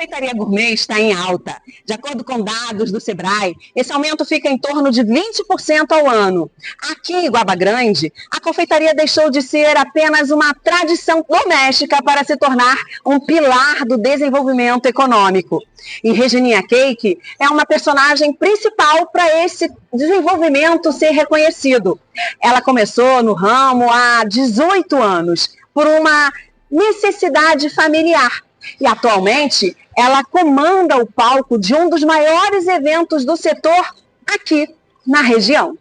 confeitaria gourmet está em alta. De acordo com dados do Sebrae, esse aumento fica em torno de 20% ao ano. Aqui em Iguaba Grande, a confeitaria deixou de ser apenas uma tradição doméstica para se tornar um pilar do desenvolvimento econômico. E Regininha Cake é uma personagem principal para esse desenvolvimento ser reconhecido. Ela começou no ramo há 18 anos, por uma necessidade familiar. E atualmente ela comanda o palco de um dos maiores eventos do setor aqui na região.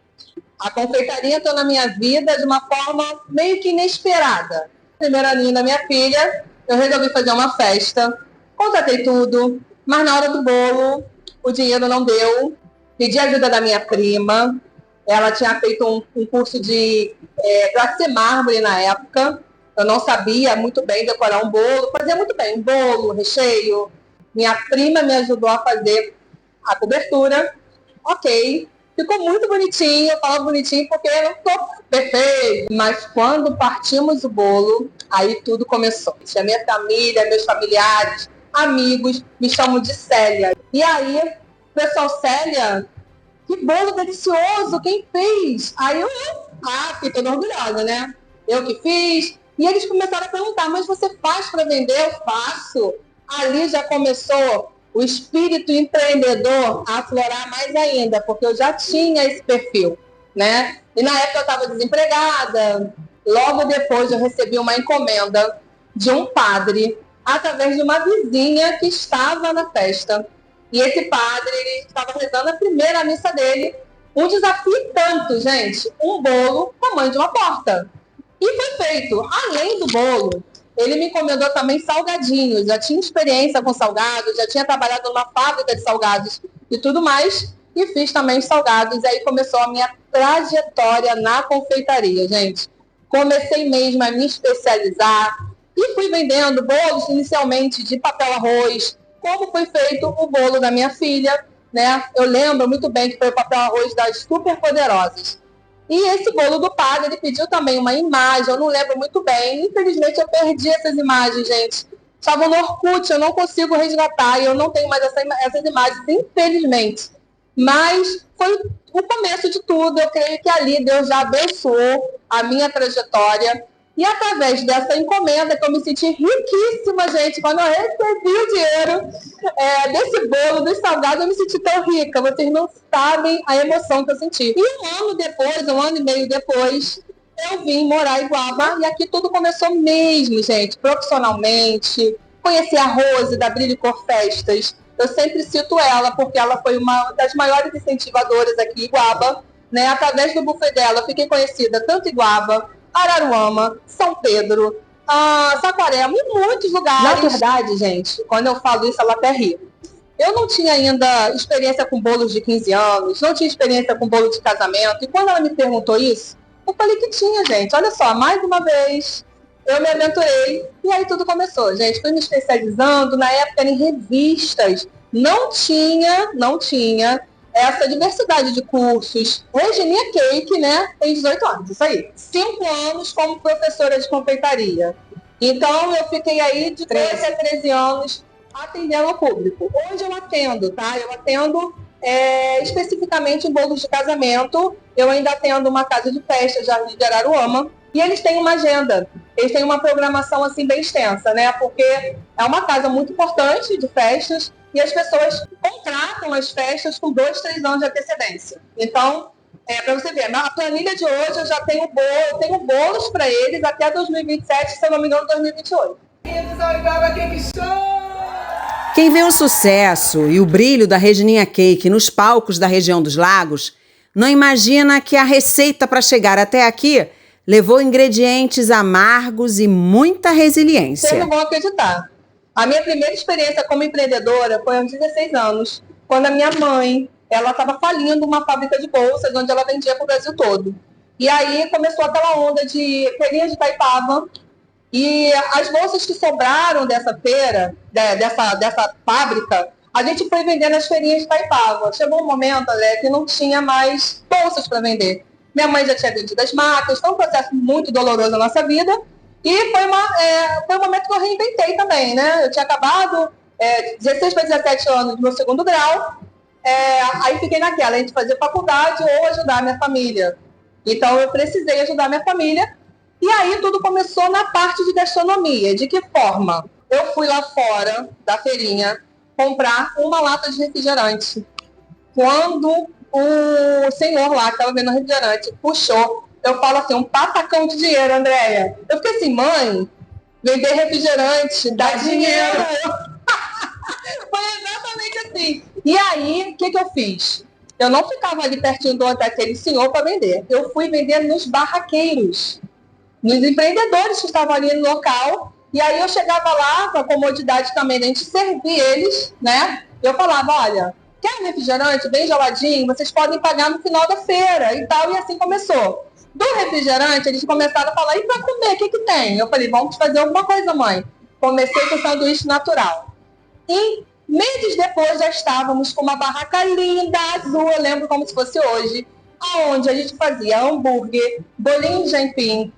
A confeitaria entrou na minha vida de uma forma meio que inesperada. Primeiro aninho da minha filha, eu resolvi fazer uma festa, contratei tudo, mas na hora do bolo o dinheiro não deu. Pedi ajuda da minha prima, ela tinha feito um curso de glacê mármore na época. Eu não sabia muito bem decorar um bolo, fazia muito bem, um bolo, recheio. Minha prima me ajudou a fazer a cobertura. Ok, ficou muito bonitinho, eu falo bonitinho porque eu não estou perfeito. Mas quando partimos o bolo, aí tudo começou. A minha família, meus familiares, amigos, me chamam de Célia. E aí, pessoal, Célia, que bolo delicioso, quem fez? Aí eu fiquei toda orgulhosa, né? Eu que fiz. E eles começaram a perguntar, mas você faz para vender? Eu faço. Ali já começou o espírito empreendedor a aflorar mais ainda, porque eu já tinha esse perfil, né? E na época eu estava desempregada. Logo depois eu recebi uma encomenda de um padre, através de uma vizinha que estava na festa. E esse padre, ele estava rezando a primeira missa dele. Um desafio tanto, gente, um bolo tamanho de uma porta. E foi feito. Além do bolo, ele me encomendou também salgadinhos. Já tinha experiência com salgados, já tinha trabalhado numa fábrica de salgados e tudo mais. E fiz também os salgados. E aí começou a minha trajetória na confeitaria, gente. Comecei mesmo a me especializar e fui vendendo bolos inicialmente de papel arroz, como foi feito o bolo da minha filha, né? Eu lembro muito bem que foi o papel arroz das Super Poderosas. E esse bolo do padre, ele pediu também uma imagem, eu não lembro muito bem. Infelizmente, eu perdi essas imagens, gente. Estavam no Orkut, eu não consigo resgatar, e eu não tenho mais essas imagens, infelizmente. Mas foi o começo de tudo. Eu creio que ali Deus já abençoou a minha trajetória. E através dessa encomenda, que eu me senti riquíssima, gente, quando eu recebi o dinheiro desse bolo, dos salgados, eu me senti tão rica. Vocês não sabem a emoção que eu senti. E um ano e meio depois, eu vim morar em Iguaba, e aqui tudo começou mesmo, gente, profissionalmente. Conheci a Rose, da Brilho Cor Festas. Eu sempre cito ela, porque ela foi uma das maiores incentivadoras aqui em Iguaba, né? Através do buffet dela, eu fiquei conhecida tanto em Iguaba, Araruama, São Pedro, Saquarema e muitos lugares. Na verdade, gente, quando eu falo isso, ela até ri. Eu não tinha ainda experiência com bolos de 15 anos, não tinha experiência com bolo de casamento. E quando ela me perguntou isso, eu falei que tinha, gente. Olha só, mais uma vez, eu me aventurei e aí tudo começou, gente. Fui me especializando, na época era em revistas. Não tinha essa diversidade de cursos. Regininha Cake, né, tem 18 anos, isso aí. 5 anos como professora de confeitaria. Então, eu fiquei aí de 13 a 13 anos atendendo ao público. Hoje eu atendo, tá? Eu atendo especificamente em bolos de casamento. Eu ainda atendo uma casa de festa, Jardim de Araruama. E eles têm uma agenda. Eles têm uma programação, assim, bem extensa, né? Porque é uma casa muito importante de festas. E as pessoas contratam as festas com 2, 3 anos de antecedência. Então, para você ver, na planilha de hoje eu já tenho bolos para eles até 2027, se eu não me engano, 2028. Quem vê o sucesso e o brilho da Regininha Cake nos palcos da região dos Lagos, não imagina que a receita para chegar até aqui levou ingredientes amargos e muita resiliência. Vocês não vão acreditar. A minha primeira experiência como empreendedora foi aos 16 anos, quando a minha mãe, ela estava falindo uma fábrica de bolsas, onde ela vendia para o Brasil todo. E aí começou aquela onda de feirinha de Itaipava, e as bolsas que sobraram dessa feira, dessa fábrica, a gente foi vender nas feirinhas de Itaipava. Chegou um momento, que não tinha mais bolsas para vender. Minha mãe já tinha vendido as marcas, foi um processo muito doloroso na nossa vida. E foi um momento que eu reinventei também, né? Eu tinha acabado 16 para 17 anos do meu segundo grau. Aí fiquei naquela, a gente fazer faculdade ou ajudar a minha família. Então eu precisei ajudar a minha família. E aí tudo começou na parte de gastronomia. De que forma? Eu fui lá fora da feirinha comprar uma lata de refrigerante. Quando o senhor lá que estava vendo o refrigerante puxou, eu falo assim, um patacão de dinheiro, Andréia. Eu fiquei assim, mãe, vender refrigerante dá dinheiro. Foi exatamente assim. E aí, o que eu fiz? Eu não ficava ali pertinho daquele senhor para vender. Eu fui vender nos barraqueiros, nos empreendedores que estavam ali no local. E aí eu chegava lá, com a comodidade também de a gente servir eles, né? Eu falava, olha, quer um refrigerante bem geladinho? Vocês podem pagar no final da feira e tal. E assim começou. Do refrigerante, eles começaram a falar, e para comer, o que tem? Eu falei, vamos fazer alguma coisa, mãe. Comecei com sanduíche natural. E meses depois já estávamos com uma barraca linda, azul, eu lembro como se fosse hoje, onde a gente fazia hambúrguer, bolinho de aipim,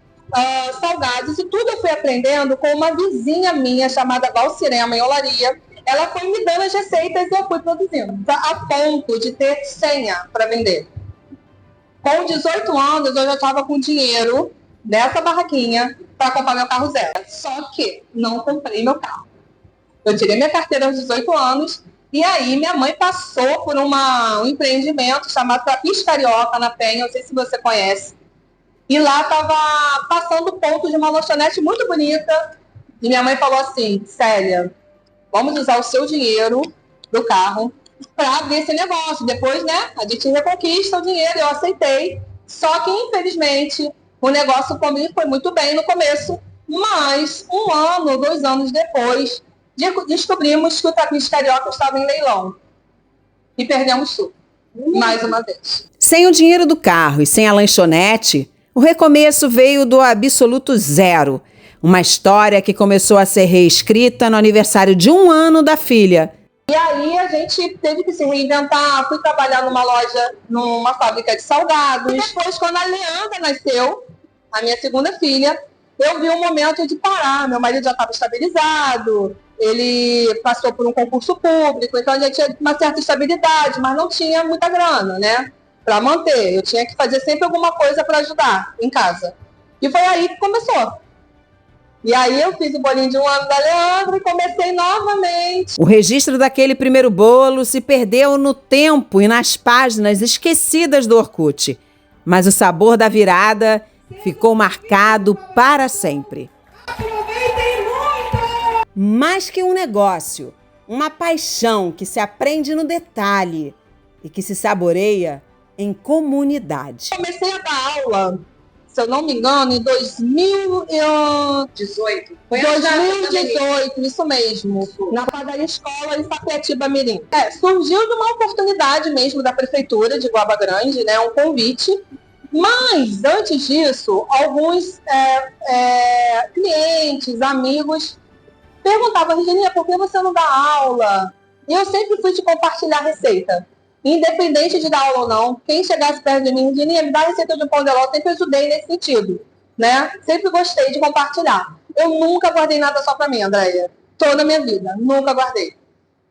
salgados, e tudo eu fui aprendendo com uma vizinha minha chamada Valcirema, em Olaria. Ela foi me dando as receitas e eu fui produzindo, a ponto de ter senha para vender. Com 18 anos, eu já estava com dinheiro nessa barraquinha para comprar meu carro zero. Só que não comprei meu carro. Eu tirei minha carteira aos 18 anos e aí minha mãe passou por um empreendimento chamado Trapiche Carioca, na Penha, não sei se você conhece. E lá estava passando o ponto de uma lanchonete muito bonita. E minha mãe falou assim, Célia, vamos usar o seu dinheiro do carro para abrir esse negócio. Depois, né, a gente reconquista o dinheiro, eu aceitei. Só que, infelizmente, o negócio comigo foi muito bem no começo, mas 1 ano, 2 anos depois, descobrimos que o Trapiche Carioca estava em leilão. E perdemos tudo, mais uma vez. Sem o dinheiro do carro e sem a lanchonete, o recomeço veio do absoluto zero. Uma história que começou a ser reescrita no aniversário de 1 ano da filha. E aí a gente teve que se reinventar, fui trabalhar numa loja, numa fábrica de salgados. E depois, quando a Leandra nasceu, a minha segunda filha, eu vi um momento de parar. Meu marido já estava estabilizado, ele passou por um concurso público, então a gente tinha uma certa estabilidade, mas não tinha muita grana, né, para manter. Eu tinha que fazer sempre alguma coisa para ajudar em casa. E foi aí que começou. E aí eu fiz o bolinho de 1 ano da Leandra e comecei novamente. O registro daquele primeiro bolo se perdeu no tempo e nas páginas esquecidas do Orkut. Mas o sabor da virada ficou marcado para sempre. Mais que um negócio, uma paixão que se aprende no detalhe e que se saboreia em comunidade. Comecei a dar aula, se eu não me engano, em 2018. Foi 2018, isso mesmo. Na padaria escola em Sapetiba Mirim. Surgiu de uma oportunidade mesmo da prefeitura de Guaba Grande, né, um convite. Mas, antes disso, alguns clientes, amigos, perguntavam, Regininha, por que você não dá aula? E eu sempre fui de compartilhar receita. Independente de dar aula ou não, quem chegasse perto de mim, Regininha, me dá a receita de um pão de ló, eu sempre ajudei nesse sentido, né? Sempre gostei de compartilhar. Eu nunca guardei nada só para mim, Andréia. Toda a minha vida, nunca guardei.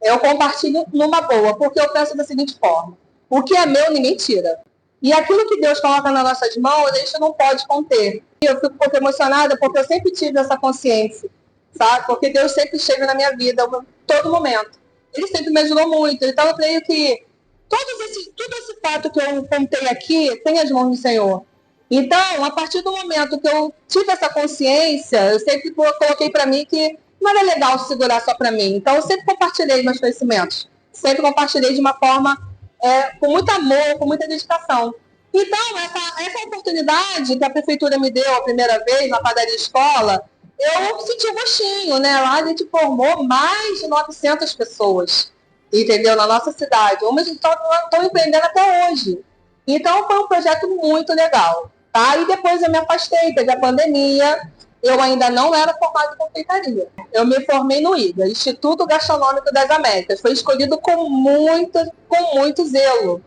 Eu compartilho numa boa, porque eu penso da seguinte forma, o que é meu, ninguém tira. E aquilo que Deus coloca nas nossas mãos, a gente não pode conter. Eu fico um pouco emocionada porque eu sempre tive essa consciência, sabe? Porque Deus sempre esteve na minha vida, todo momento. Ele sempre me ajudou muito. Então eu creio que todo esse fato que eu contei aqui tem as mãos do Senhor. Então, a partir do momento que eu tive essa consciência, eu sempre coloquei para mim que não era legal segurar só para mim. Então, eu sempre compartilhei meus conhecimentos. Sempre compartilhei de uma forma com muito amor, com muita dedicação. Então, essa oportunidade que a prefeitura me deu a primeira vez na padaria escola, eu senti um gostinho, né? Lá a gente formou mais de 900 pessoas, entendeu? Na nossa cidade. Umas estão empreendendo até hoje. Então, foi um projeto muito legal. Tá? E depois eu me afastei, teve a pandemia. Eu ainda não era formada em confeitaria. Eu me formei no IGA, Instituto Gastronômico das Américas. Foi escolhido com muito zelo.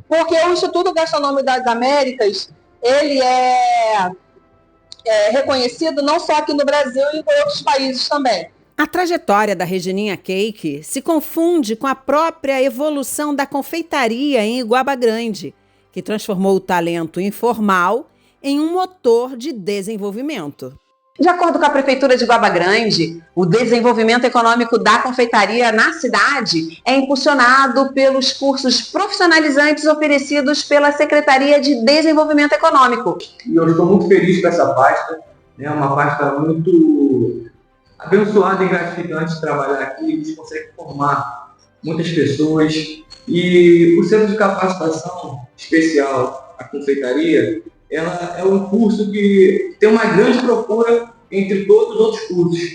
Porque o Instituto Gastronômico das Américas, ele é reconhecido não só aqui no Brasil, e em outros países também. A trajetória da Regininha Cake se confunde com a própria evolução da confeitaria em Iguaba Grande, que transformou o talento informal em um motor de desenvolvimento. De acordo com a Prefeitura de Iguaba Grande, o desenvolvimento econômico da confeitaria na cidade é impulsionado pelos cursos profissionalizantes oferecidos pela Secretaria de Desenvolvimento Econômico. E eu estou muito feliz com essa pasta, né? Uma pasta muito abençoada e gratificante de trabalhar aqui. A gente consegue formar muitas pessoas. E o Centro de Capacitação Especial, a confeitaria, ela é um curso que tem uma grande procura entre todos os outros cursos.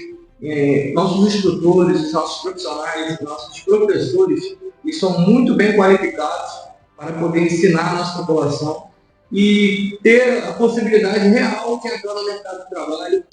Nossos instrutores, nossos profissionais, nossos professores, eles são muito bem qualificados para poder ensinar a nossa população e ter a possibilidade real de entrar no mercado de trabalho.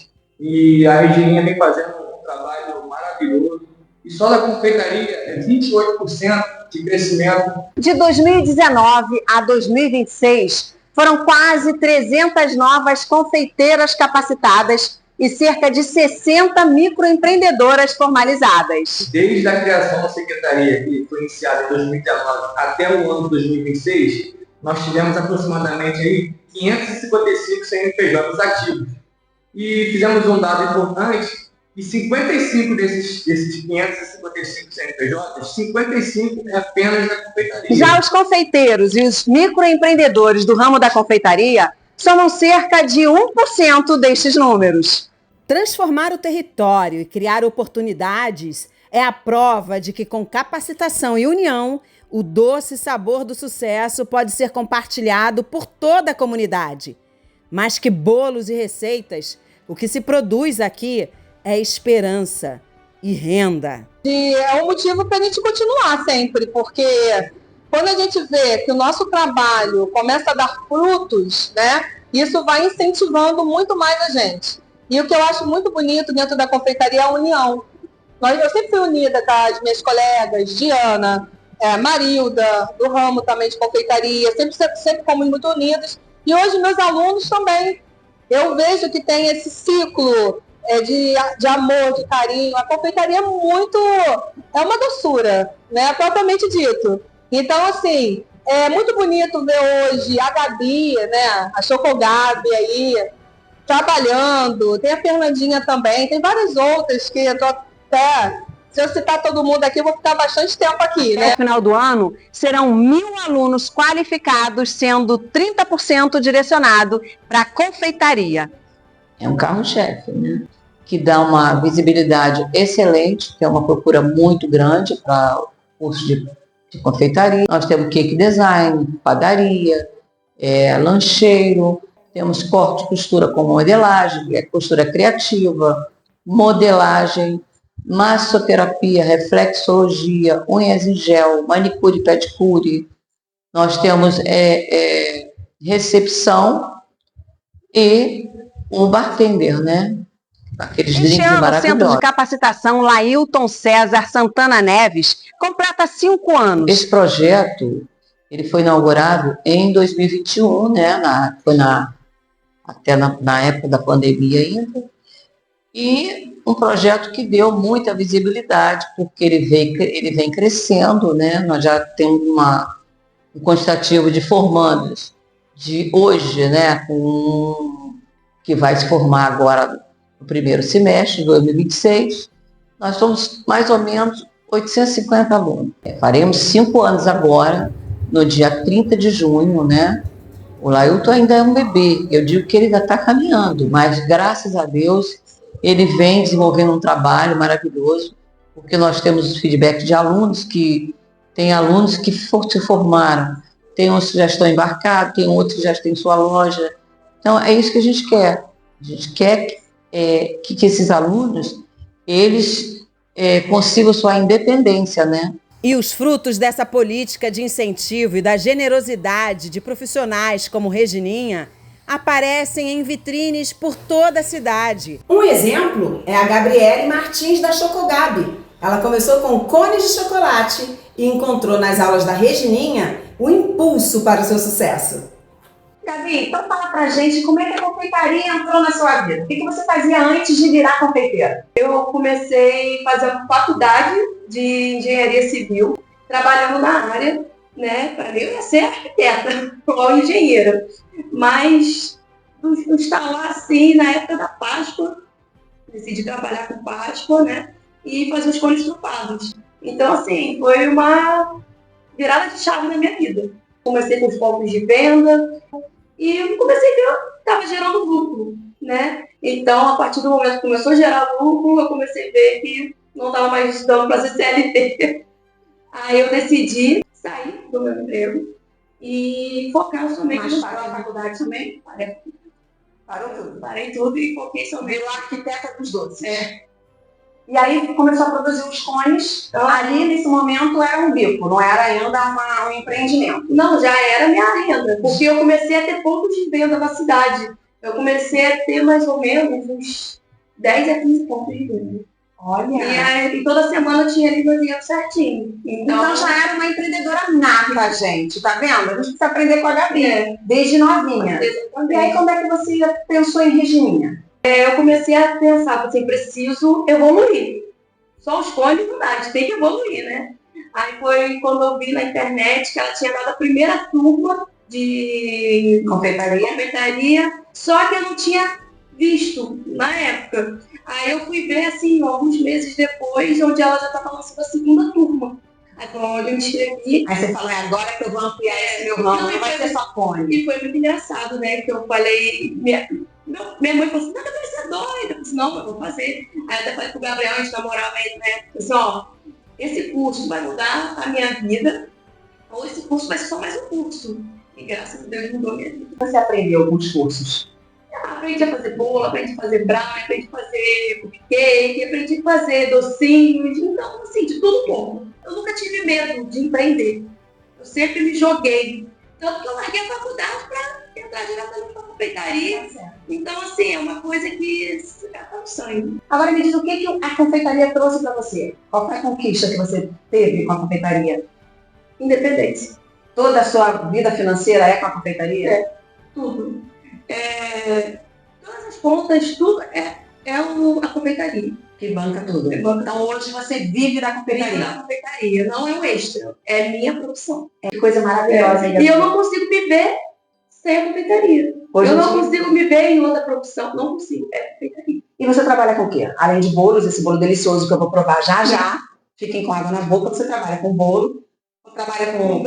E a Regininha vem fazendo um trabalho maravilhoso. E só da confeitaria é 28% de crescimento. De 2019 a 2026, foram quase 300 novas confeiteiras capacitadas e cerca de 60 microempreendedoras formalizadas. Desde a criação da secretaria, que foi iniciada em 2019, até o ano de 2026, nós tivemos aproximadamente aí 555 CNPJs ativos. E fizemos um dado importante, e 55 desses 555 CNPJs, 55 é apenas da confeitaria. Já os confeiteiros e os microempreendedores do ramo da confeitaria somam cerca de 1% destes números. Transformar o território e criar oportunidades é a prova de que, com capacitação e união, o doce sabor do sucesso pode ser compartilhado por toda a comunidade. Mais que bolos e receitas, o que se produz aqui é esperança e renda. E é um motivo para a gente continuar sempre, porque quando a gente vê que o nosso trabalho começa a dar frutos, né, isso vai incentivando muito mais a gente. E o que eu acho muito bonito dentro da confeitaria é a união. Eu sempre fui unida com as minhas colegas, Diana, Marilda, do ramo também de confeitaria, sempre fomos muito unidas. E hoje meus alunos também. Eu vejo que tem esse ciclo de amor, de carinho. A confeitaria é uma doçura, né, propriamente dito. Então, assim, é muito bonito ver hoje a Gabi, né, a Chocogabi aí, trabalhando. Tem a Fernandinha também, tem várias outras que eu tô até... Se eu citar todo mundo aqui, eu vou ficar bastante tempo aqui, né? No final do ano, serão 1.000 alunos qualificados, sendo 30% direcionado para a confeitaria. É um carro-chefe, né? Que dá uma visibilidade excelente, que é uma procura muito grande para o curso de confeitaria. Nós temos cake design, padaria, lancheiro, temos corte e costura com modelagem, costura criativa, modelagem, massoterapia, reflexologia, unhas em gel, manicure e pedicure. Nós temos recepção e o bartender, né? Aqueles drinks maravilhosos. O Centro de Capacitação Lailton César Santana Neves completa 5 anos. Esse projeto ele foi inaugurado em 2021, né? Até na época da pandemia ainda. E um projeto que deu muita visibilidade, porque ele vem crescendo, né? Nós já temos um quantitativo de formandos de hoje, né? Que vai se formar agora no primeiro semestre de 2026. Nós somos mais ou menos 850 alunos. Faremos 5 anos agora, no dia 30 de junho, né? O Lailton ainda é um bebê, eu digo que ele ainda está caminhando, mas graças a Deus ele vem desenvolvendo um trabalho maravilhoso, porque nós temos o feedback de alunos que se formaram, tem uns que já estão embarcados, tem outros que já têm sua loja. Então é isso que a gente quer. A gente quer que esses alunos eles consigam sua independência, né? E os frutos dessa política de incentivo e da generosidade de profissionais como Regininha aparecem em vitrines por toda a cidade. Um exemplo é a Gabriele Martins da Chocogabi. Ela começou com cones de chocolate e encontrou nas aulas da Regininha o impulso para o seu sucesso. Gabi, então fala pra gente como é que a confeitaria entrou na sua vida. O que você fazia antes de virar confeiteira? Eu comecei a fazer faculdade de engenharia civil, trabalhando na área, né? Para mim eu ia ser arquiteta ou engenheira. Mas estar lá assim, na época da Páscoa, decidi trabalhar com Páscoa, né? E fazer os cones trufados. Então, assim, foi uma virada de chave na minha vida. Comecei com os pontos de venda e eu comecei a ver que estava gerando lucro, né? Então, a partir do momento que começou a gerar lucro, eu comecei a ver que não estava mais dando para ser CLT. Aí eu decidi sair do meu emprego e focar somente Mas no parou a faculdade também? Parou tudo. Parei tudo e foquei somente. Virou arquiteta dos doces. É. E aí começou a produzir os cones. Ali, nesse momento, era um bico, não era ainda um empreendimento. Não, já era minha renda, porque eu comecei a ter pontos de venda na cidade. Eu comecei a ter mais ou menos uns 10 a 15 pontos de venda. Olha! E toda semana eu tinha ali meu dinheiro certinho. Então já era uma empreendedora nata, gente. Tá vendo? A gente precisa aprender com a Gabi, desde novinha. Exatamente. E aí, como é que você pensou em Regininha? Eu comecei a pensar, assim, preciso evoluir. Só os cones não dá, a gente tem que evoluir, né? Aí foi quando eu vi na internet que ela tinha dado a primeira turma de confeitaria, só que eu não tinha visto na época. Aí eu fui ver, assim, alguns meses depois, onde ela já estava lançando a segunda turma. Aí foi onde eu me inscrevi. Aí você falou, é agora que eu vou ampliar esse meu ramo, não vai ser só cone. E foi muito engraçado, né? Que eu falei... Minha mãe falou assim, não, você é doida. Eu disse, não, eu vou fazer. Aí eu até falei pro Gabriel, a gente namorava ainda, né? Eu disse, ó, esse curso vai mudar a minha vida, ou esse curso vai ser só mais um curso. E graças a Deus mudou a minha vida. Você aprendeu alguns cursos? Aprendi a fazer bolo, aprendi a fazer brownie, aprendi a fazer cupcake, aprendi a fazer docinhos, então, assim, de tudo um pouco. Eu nunca tive medo de empreender. Eu sempre me joguei. Tanto que eu larguei a faculdade para entrar diretamente para a confeitaria. Então, assim, é uma coisa que está no sangue. Agora me diz o que a confeitaria trouxe para você? Qual foi a conquista que você teve com a confeitaria? Independência. Toda a sua vida financeira é com a confeitaria? É, tudo. Todas as pontas, tudo é a confeitaria. Que banca tudo. Então hoje você vive da confeitaria. Vive da confeitaria, não é um extra, é minha profissão. Que coisa maravilhosa. E eu não consigo viver sem a confeitaria. Eu não consigo viver em outra profissão, não consigo, é confeitaria. E você trabalha com o quê? Além de bolos, esse bolo delicioso que eu vou provar já já, fiquem com água na boca, você trabalha com bolo, trabalha com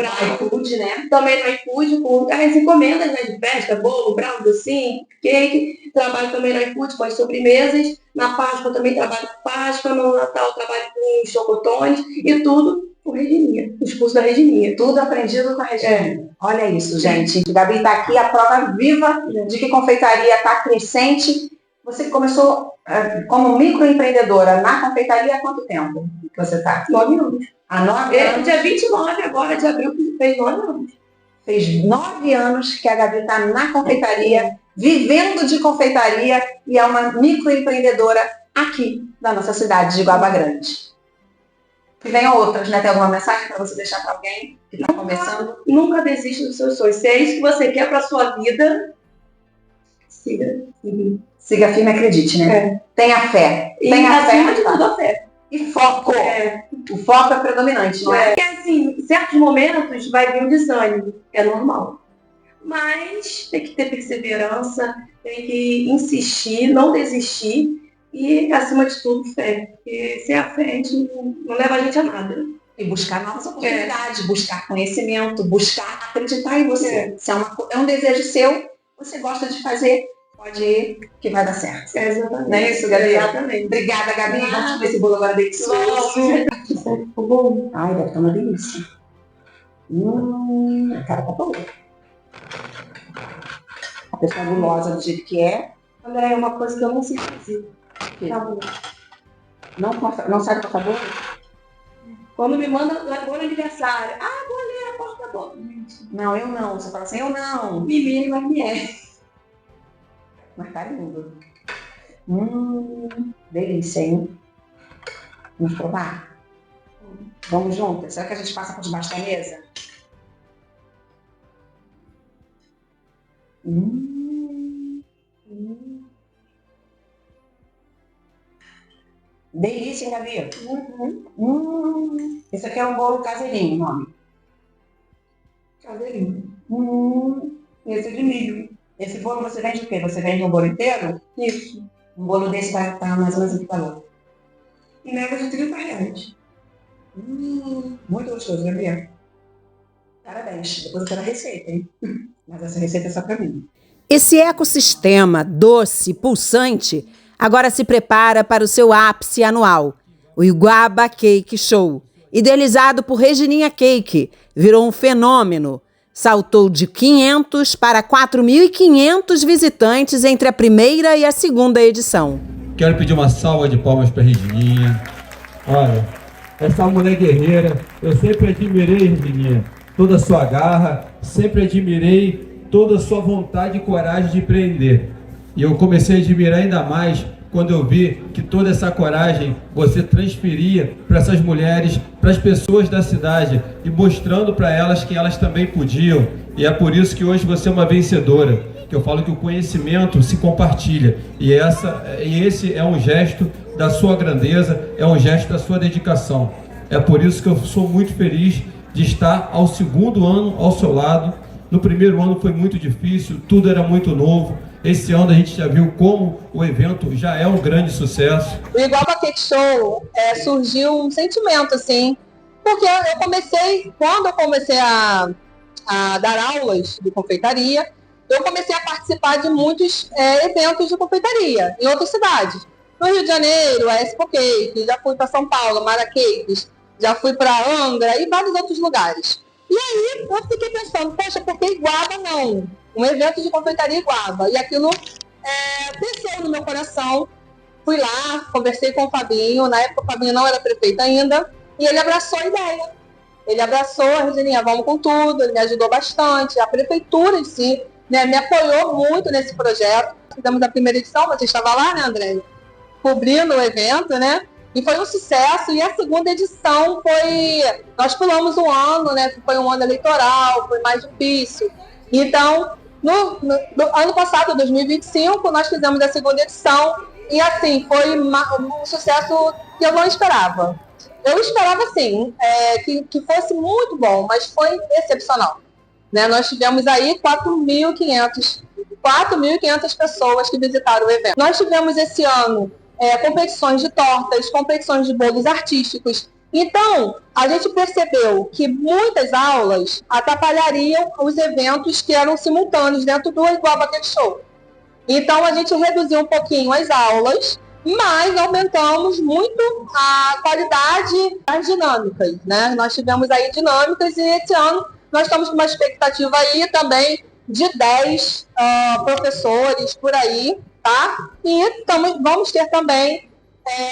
iFood, né? Também no iFood, com as encomendas, né, de festa, bolo, brownie, docinho, cake. Trabalho também no iFood com as sobremesas. Na Páscoa também trabalho com Páscoa. No Natal trabalho com chocotones. E tudo com Regininha, os cursos da Regininha. Tudo aprendido com a Regininha. Olha isso, gente. Gabi está aqui, a prova viva de que confeitaria está crescente. Você começou como microempreendedora na confeitaria há quanto tempo que você está? 9 anos. Há 9 anos? Dia 29 agora, de abril, fez 9 anos. Fez 9 anos que a Gabi está na confeitaria, vivendo de confeitaria e é uma microempreendedora aqui da nossa cidade de Guaba Grande. Que venham outras, né? Tem alguma mensagem para você deixar para alguém que está começando? Nunca desista dos seus sonhos. Se é isso que você quer para a sua vida, siga. Siga firme e acredite, né? Tenha fé. Tenha fé. Acima de tudo, a fé. E foco. O foco é predominante, não é? Porque, assim, em certos momentos vai vir um desânimo. É normal. Mas tem que ter perseverança, tem que insistir, não desistir e, acima de tudo, fé. Porque sem a fé, a gente não leva a gente a nada. E buscar novas oportunidades, buscar conhecimento, buscar acreditar em você. Se é um desejo seu, você gosta de fazer, pode ir que vai dar certo. Exatamente. Não é isso, Gabi? Exatamente. Obrigada, Gabi. Vamos comer esse bolo agora delicioso. Ficou bom? Ai, deve estar uma delícia. A cara tá boa. A pessoa gulosa do jeito que é. André, é uma coisa que eu não sei fazer. Tá bom. Não sabe qual sabor? Quando me manda bom aniversário. Ah, boleira, porta da boca. Não, eu não. Você fala assim, eu não. Mimimi, mas me é. Mas tá lindo. Delícia, hein? Vamos provar? Vamos juntas? Será que a gente passa por debaixo da mesa? Delícia, hein, Gabi? Esse aqui é um bolo caseirinho, nome. Caseirinho. Esse é de milho. Esse bolo você vende o quê? Você vende um bolo inteiro? Isso. Um bolo desse vai estar mais ou menos que valor? Em média de R$30. Muito gostoso, Gabi. Parabéns. Depois eu quero a receita, hein? Mas essa receita é só pra mim. Esse ecossistema doce, pulsante, agora se prepara para o seu ápice anual, o Iguaba Cake Show. Idealizado por Regininha Cake, virou um fenômeno. Saltou de 500 para 4.500 visitantes entre a primeira e a segunda edição. Quero pedir uma salva de palmas para Regininha. Olha, essa mulher guerreira, eu sempre admirei, Regininha, toda a sua garra, sempre admirei toda a sua vontade e coragem de empreender. E eu comecei a admirar ainda mais quando eu vi que toda essa coragem você transferia para essas mulheres, para as pessoas da cidade e mostrando para elas que elas também podiam. E é por isso que hoje você é uma vencedora, que eu falo que o conhecimento se compartilha. E esse é um gesto da sua grandeza, é um gesto da sua dedicação. É por isso que eu sou muito feliz de estar ao segundo ano ao seu lado. No primeiro ano foi muito difícil, tudo era muito novo. Esse ano a gente já viu como o evento já é um grande sucesso. O Iguaba Cake Show surgiu um sentimento, assim, porque quando eu comecei a dar aulas de confeitaria, eu comecei a participar de muitos eventos de confeitaria em outras cidades. No Rio de Janeiro, a Expo Cake, já fui para São Paulo, Mara Cakes, já fui para Angra e vários outros lugares. E aí eu fiquei pensando, poxa, por que Iguaba não? Um evento de confeitaria Iguaba. E aquilo desceu no meu coração. Fui lá, conversei com o Fabinho. Na época o Fabinho não era prefeito ainda. E ele abraçou a ideia. Ele abraçou a Regininha, vamos com tudo. Ele me ajudou bastante. A prefeitura em si, né, me apoiou muito nesse projeto. Fizemos a primeira edição, você estava lá, né, André? Cobrindo o evento, né? E foi um sucesso. E a segunda edição nós pulamos um ano, né? Foi um ano eleitoral, foi mais difícil. Então, no ano passado, 2025, nós fizemos a segunda edição. E assim, foi um sucesso que eu não esperava. Eu esperava, sim, que fosse muito bom, mas foi excepcional. Né? Nós tivemos aí 4.500 pessoas que visitaram o evento. Nós tivemos esse ano competições de tortas, competições de bolos artísticos. Então, a gente percebeu que muitas aulas atrapalhariam os eventos que eram simultâneos dentro do Iguaba Cake Show. Então, a gente reduziu um pouquinho as aulas, mas aumentamos muito a qualidade das dinâmicas, né? Nós tivemos aí dinâmicas e esse ano nós estamos com uma expectativa aí também de 10 professores por aí, tá? E vamos ter também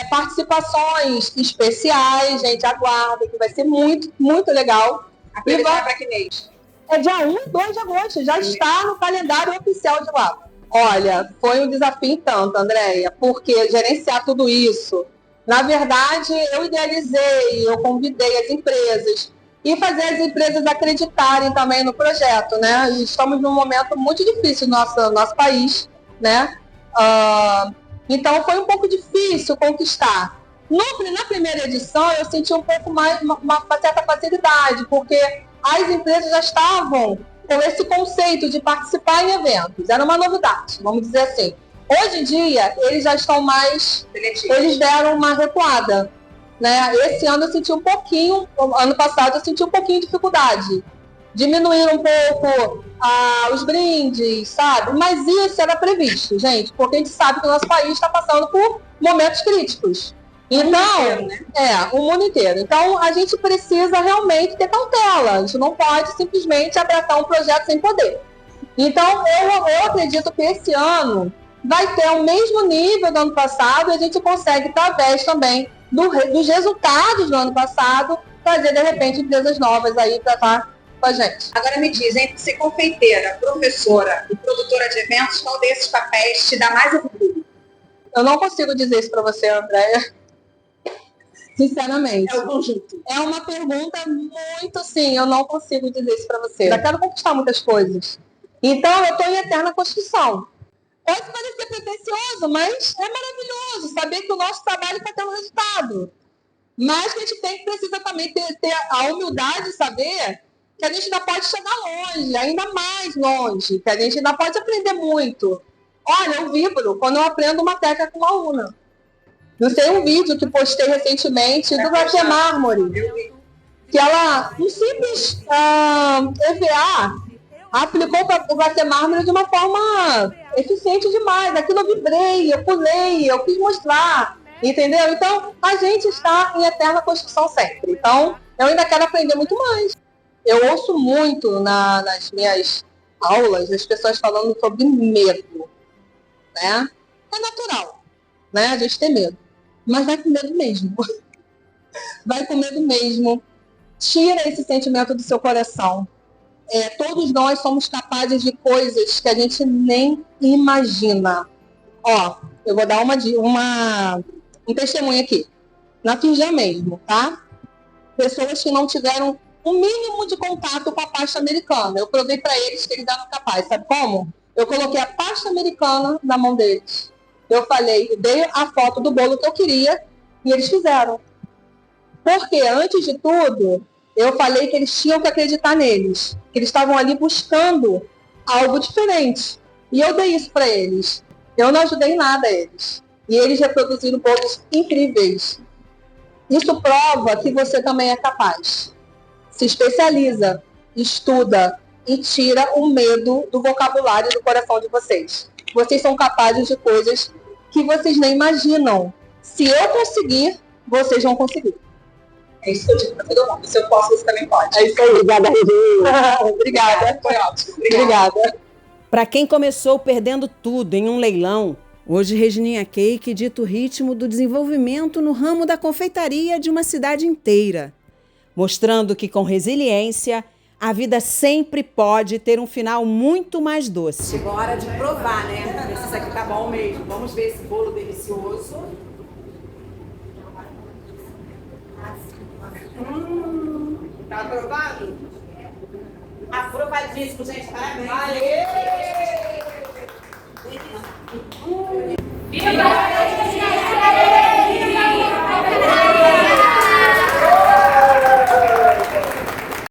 participações especiais, gente, aguarda, que vai ser muito, muito legal. A previsão é para que mês? É dia 1 e 2 de agosto, já está no calendário oficial de lá. Olha, foi um desafio em tanto, Andréia, porque gerenciar tudo isso, na verdade, eu idealizei, eu convidei as empresas e fazer as empresas acreditarem também no projeto, né? Estamos num momento muito difícil no nosso país, né? Então foi um pouco difícil conquistar. Na primeira edição eu senti um pouco mais, uma certa facilidade, porque as empresas já estavam com esse conceito de participar em eventos. Era uma novidade, vamos dizer assim. Hoje em dia, eles já estão mais... Eles deram uma recuada. Né? Esse ano eu senti um pouquinho, ano passado eu senti um pouquinho de dificuldade. Diminuir um pouco os brindes, sabe? Mas isso era previsto, gente, porque a gente sabe que o nosso país está passando por momentos críticos. Então, o mundo inteiro. Então, a gente precisa realmente ter cautela. A gente não pode simplesmente abraçar um projeto sem poder. Então, eu acredito que esse ano vai ter o mesmo nível do ano passado e a gente consegue, através também dos resultados do ano passado, trazer, de repente, empresas novas aí para estar com a gente. Agora me diz, entre ser confeiteira, professora e produtora de eventos, qual desses papéis te dá mais orgulho? Eu não consigo dizer isso para você, Andréia. Sinceramente. É o conjunto. É uma pergunta muito, sim, eu não consigo dizer isso para você. Eu quero conquistar muitas coisas. Então, eu estou em eterna construção. Pode parecer pretencioso, mas é maravilhoso saber que o nosso trabalho está tendo resultado. Mas a gente precisa também ter a humildade de saber que a gente ainda pode chegar longe, ainda mais longe, que a gente ainda pode aprender muito. Olha, eu vibro quando eu aprendo uma técnica com uma aluna. Eu sei um vídeo que postei recentemente do Glacier Mármore, que ela, um simples EVA, aplicou para o Glacier Mármore de uma forma eficiente demais. Aquilo eu vibrei, eu pulei, eu quis mostrar, entendeu? Então, a gente está em eterna construção sempre. Então, eu ainda quero aprender muito mais. Eu ouço muito nas minhas aulas as pessoas falando sobre medo, né? É natural, né? A gente tem medo. Mas vai com medo mesmo. Vai com medo mesmo. Tira esse sentimento do seu coração. Todos nós somos capazes de coisas que a gente nem imagina. Ó, eu vou dar um testemunho aqui. Na Fingé mesmo, tá? Pessoas que não tiveram o mínimo de contato com a pasta americana. Eu provei para eles que eles eram capazes. Sabe como? Eu coloquei a pasta americana na mão deles. Eu falei, dei a foto do bolo que eu queria e eles fizeram. Porque, antes de tudo, eu falei que eles tinham que acreditar neles. Que eles estavam ali buscando algo diferente. E eu dei isso para eles. Eu não ajudei em nada a eles. E eles reproduziram bolos incríveis. Isso prova que você também é capaz. Se especializa, estuda e tira o medo do vocabulário do coração de vocês. Vocês são capazes de coisas que vocês nem imaginam. Se eu conseguir, vocês vão conseguir. É isso que eu digo para todo mundo. Se eu posso, você também pode. É isso aí. Obrigada, Regina. Obrigada. Foi ótimo. Obrigada. Para quem começou perdendo tudo em um leilão, hoje Regininha Cake dita o ritmo do desenvolvimento no ramo da confeitaria de uma cidade inteira, mostrando que com resiliência a vida sempre pode ter um final muito mais doce. Chegou a hora de provar, né? Ver se isso aqui tá bom mesmo. Vamos ver esse bolo delicioso. Tá aprovado? Aprovadíssimo, gente. Parabéns. Valeu! Viva!